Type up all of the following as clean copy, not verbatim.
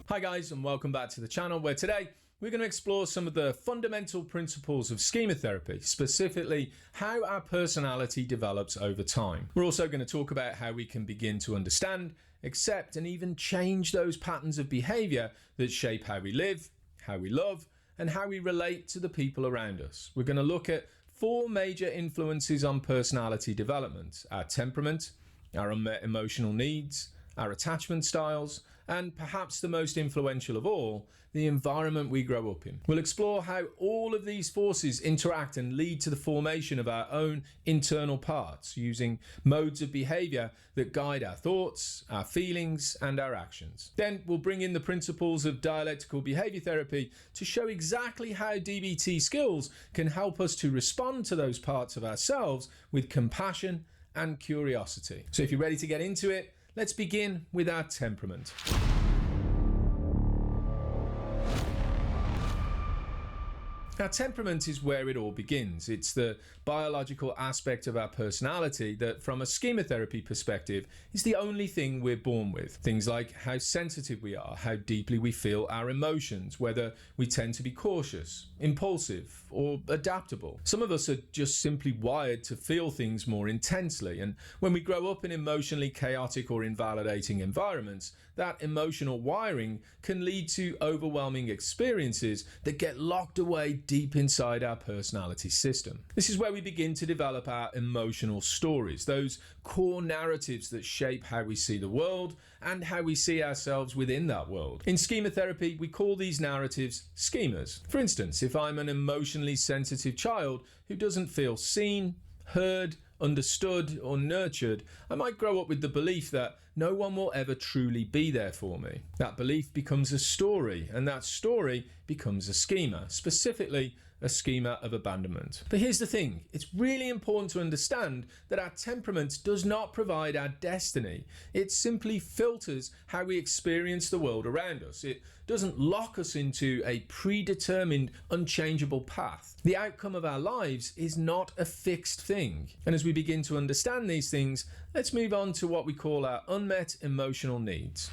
Hi guys, and welcome back to the channel, where today we're going to explore some of the fundamental principles of schema therapy, specifically how our personality develops over time. We're also going to talk about how we can begin to understand, accept, and even change those patterns of behavior that shape how we live, how we love, and how we relate to the people around us. We're going to look at 4 major influences on personality development: our temperament, our unmet emotional needs, our attachment styles, and perhaps the most influential of all, the environment we grow up in. We'll explore how all of these forces interact and lead to the formation of our own internal parts, using modes of behavior that guide our thoughts, our feelings, and our actions. Then we'll bring in the principles of dialectical behavior therapy to show exactly how DBT skills can help us to respond to those parts of ourselves with compassion and curiosity. So if you're ready to get into it, let's begin with our temperament. Our temperament is where it all begins. It's the biological aspect of our personality that, from a schema therapy perspective, is the only thing we're born with. Things like how sensitive we are, how deeply we feel our emotions, whether we tend to be cautious, impulsive, or adaptable. Some of us are just simply wired to feel things more intensely, and when we grow up in emotionally chaotic or invalidating environments, that emotional wiring can lead to overwhelming experiences that get locked away deep inside our personality system. This is where we begin to develop our emotional stories, those core narratives that shape how we see the world and how we see ourselves within that world. In schema therapy, we call these narratives schemas. For instance, if I'm an emotionally sensitive child who doesn't feel seen, heard, understood, or nurtured, I might grow up with the belief that no one will ever truly be there for me. That belief becomes a story, and that story becomes a schema, specifically a schema of abandonment. But here's the thing, it's really important to understand that our temperament does not provide our destiny. It simply filters how we experience the world around us. It doesn't lock us into a predetermined, unchangeable path. The outcome of our lives is not a fixed thing. And as we begin to understand these things, let's move on to what we call our unmet emotional needs.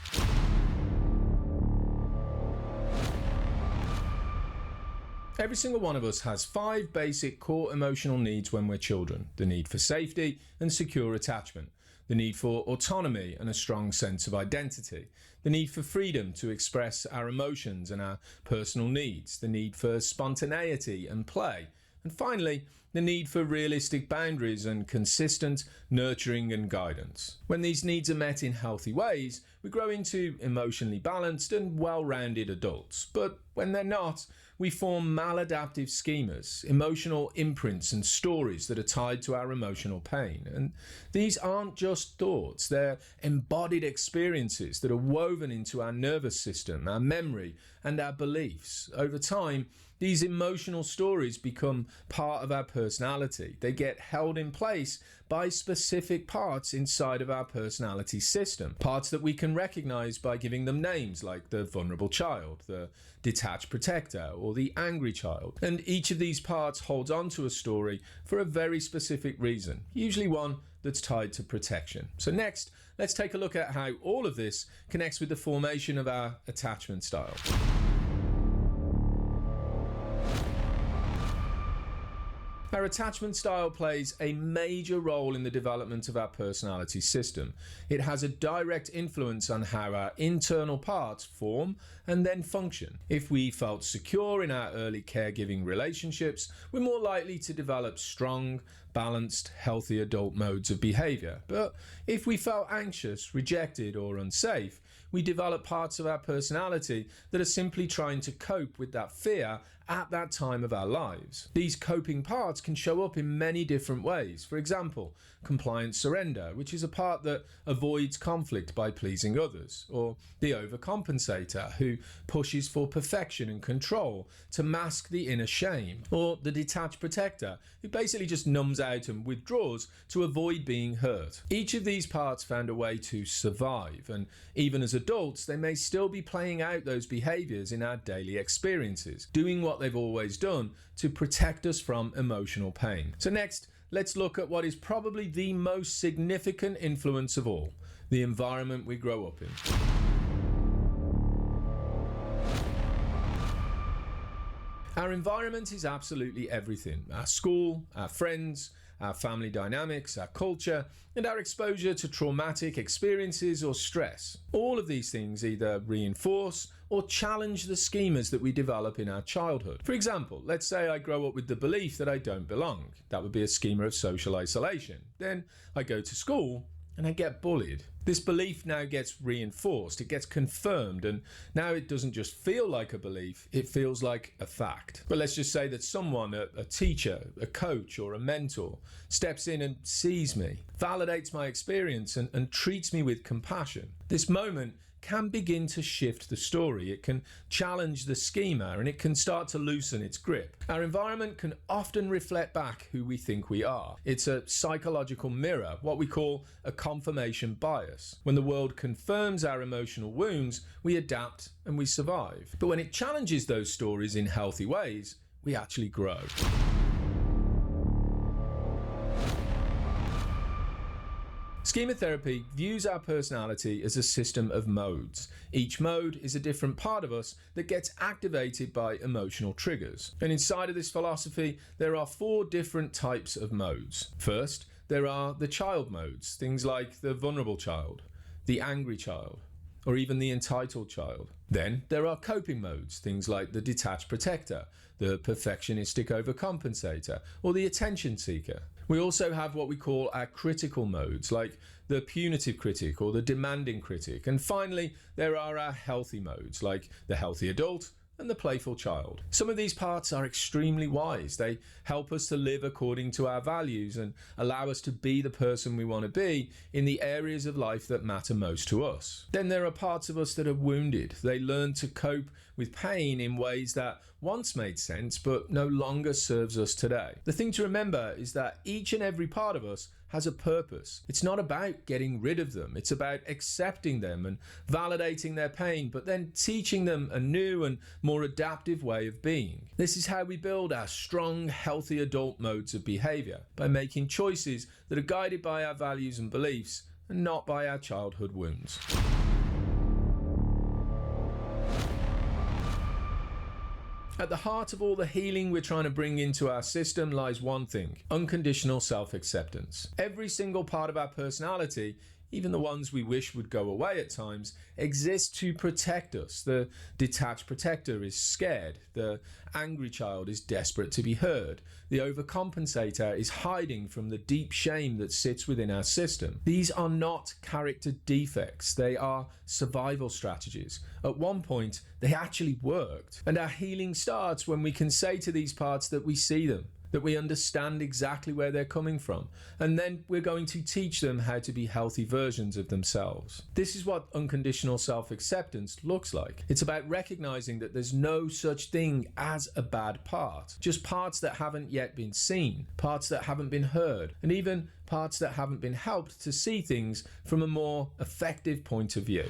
Every single one of us has 5 basic core emotional needs when we're children: the need for safety and secure attachment, the need for autonomy and a strong sense of identity, the need for freedom to express our emotions and our personal needs, the need for spontaneity and play, and finally, the need for realistic boundaries and consistent nurturing and guidance. When these needs are met in healthy ways, we grow into emotionally balanced and well-rounded adults. But when they're not, we form maladaptive schemas, emotional imprints and stories that are tied to our emotional pain. And these aren't just thoughts, they're embodied experiences that are woven into our nervous system, our memory, and our beliefs. Over time, these emotional stories become part of our personality. They get held in place by specific parts inside of our personality system, parts that we can recognize by giving them names like the vulnerable child, the detached protector, or the angry child. And each of these parts holds on to a story for a very specific reason, usually one that's tied to protection. So next, let's take a look at how all of this connects with the formation of our attachment style. Our attachment style plays a major role in the development of our personality system. It has a direct influence on how our internal parts form and then function. If we felt secure in our early caregiving relationships, we're more likely to develop strong, balanced, healthy adult modes of behavior. But if we felt anxious, rejected, or unsafe, we develop parts of our personality that are simply trying to cope with that fear at that time of our lives. These coping parts can show up in many different ways. For example, compliant surrender, which is a part that avoids conflict by pleasing others, or the overcompensator, who pushes for perfection and control to mask the inner shame, or the detached protector, who basically just numbs out and withdraws to avoid being hurt. Each of these parts found a way to survive, and even as adults, they may still be playing out those behaviors in our daily experiences, doing what they've always done to protect us from emotional pain. So next, let's look at what is probably the most significant influence of all: the environment we grow up in. Our environment is absolutely everything. Our school, our friends, our family dynamics, our culture, and our exposure to traumatic experiences or stress. All of these things either reinforce or challenge the schemas that we develop in our childhood. For example, let's say I grow up with the belief that I don't belong. That would be a schema of social isolation. Then I go to school and I get bullied. This belief now gets reinforced, it gets confirmed, and now it doesn't just feel like a belief, it feels like a fact. But let's just say that someone, a teacher, a coach, or a mentor, steps in and sees me, validates my experience, and treats me with compassion. This moment can begin to shift the story. It can challenge the schema and it can start to loosen its grip. Our environment can often reflect back who we think we are. It's a psychological mirror, what we call a confirmation bias. When the world confirms our emotional wounds, we adapt and we survive. But when it challenges those stories in healthy ways, we actually grow. Schema therapy views our personality as a system of modes. Each mode is a different part of us that gets activated by emotional triggers. And inside of this philosophy, there are 4 different types of modes. First, there are the child modes, things like the vulnerable child, the angry child, or even the entitled child. Then there are coping modes, things like the detached protector, the perfectionistic overcompensator, or the attention seeker. We also have what we call our critical modes, like the punitive critic or the demanding critic. And finally, there are our healthy modes, like the healthy adult and the playful child. Some of these parts are extremely wise. They help us to live according to our values and allow us to be the person we want to be in the areas of life that matter most to us. Then there are parts of us that are wounded. They learn to cope with pain in ways that once made sense but no longer serves us today. The thing to remember is that each and every part of us has a purpose. It's not about getting rid of them. It's about accepting them and validating their pain, but then teaching them a new and more adaptive way of being. This is how we build our strong, healthy adult modes of behavior, by making choices that are guided by our values and beliefs and not by our childhood wounds. At the heart of all the healing we're trying to bring into our system lies one thing: unconditional self-acceptance. Every single part of our personality, even the ones we wish would go away at times, exist to protect us. The detached protector is scared. The angry child is desperate to be heard. The overcompensator is hiding from the deep shame that sits within our system. These are not character defects. They are survival strategies. At one point, they actually worked. And our healing starts when we can say to these parts that we see them, that we understand exactly where they're coming from, and then we're going to teach them how to be healthy versions of themselves. This is what unconditional self-acceptance looks like. It's about recognizing that there's no such thing as a bad part, just parts that haven't yet been seen, parts that haven't been heard, and even parts that haven't been helped to see things from a more effective point of view.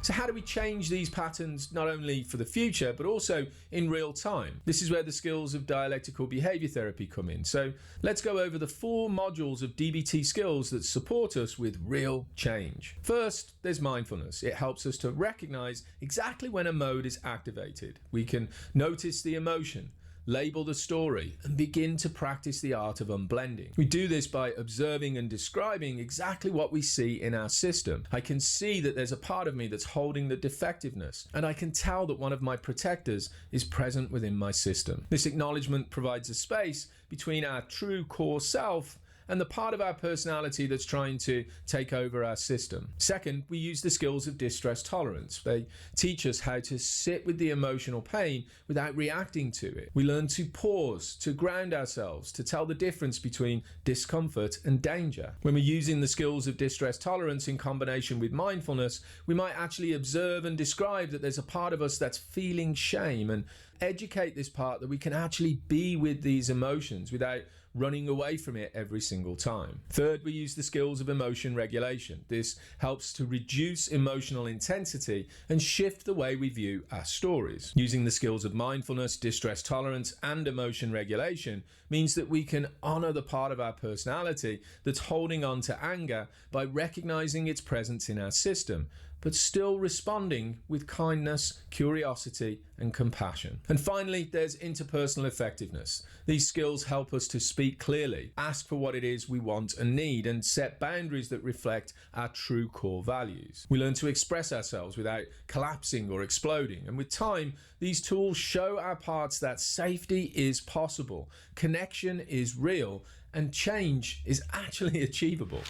So how do we change these patterns not only for the future, but also in real time? This is where the skills of dialectical behavior therapy come in. So let's go over the 4 modules of DBT skills that support us with real change. First, there's mindfulness. It helps us to recognize exactly when a mode is activated. We can notice the emotion, label the story, and begin to practice the art of unblending. We do this by observing and describing exactly what we see in our system. I can see that there's a part of me that's holding the defectiveness, and I can tell that one of my protectors is present within my system. This acknowledgement provides a space between our true core self and the part of our personality that's trying to take over our system. Second, we use the skills of distress tolerance. They teach us how to sit with the emotional pain without reacting to it. We learn to pause, to ground ourselves, to tell the difference between discomfort and danger. When we're using the skills of distress tolerance in combination with mindfulness, we might actually observe and describe that there's a part of us that's feeling shame, and educate this part that we can actually be with these emotions without running away from it every single time. Third, we use the skills of emotion regulation. This helps to reduce emotional intensity and shift the way we view our stories. Using the skills of mindfulness, distress tolerance, and emotion regulation means that we can honor the part of our personality that's holding on to anger by recognizing its presence in our system, but still responding with kindness, curiosity, and compassion. And finally, there's interpersonal effectiveness. These skills help us to speak clearly, ask for what it is we want and need, and set boundaries that reflect our true core values. We learn to express ourselves without collapsing or exploding, and with time, these tools show our parts that safety is possible, connection is real, and change is actually achievable.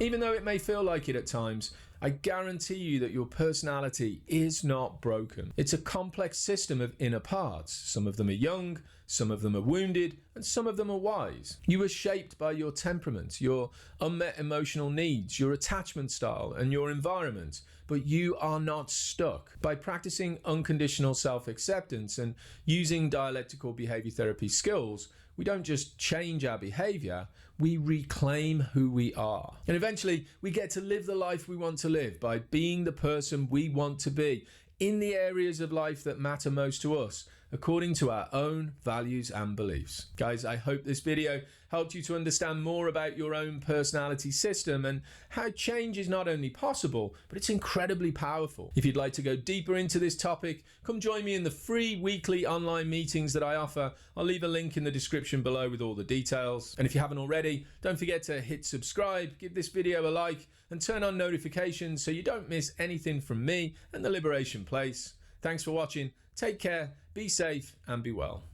Even though it may feel like it at times, I guarantee you that your personality is not broken. It's a complex system of inner parts. Some of them are young, some of them are wounded, and some of them are wise. You are shaped by your temperament, your unmet emotional needs, your attachment style, and your environment, but you are not stuck. By practicing unconditional self-acceptance and using dialectical behavior therapy skills, we don't just change our behavior, we reclaim who we are. And eventually, we get to live the life we want to live by being the person we want to be in the areas of life that matter most to us, according to our own values and beliefs. Guys, I hope this video helped you to understand more about your own personality system and how change is not only possible, but it's incredibly powerful. If you'd like to go deeper into this topic, come join me in the free weekly online meetings that I offer. I'll leave a link in the description below with all the details. And if you haven't already, don't forget to hit subscribe, give this video a like, and turn on notifications so you don't miss anything from me and the Liberation Place. Thanks for watching. Take care, be safe, and be well.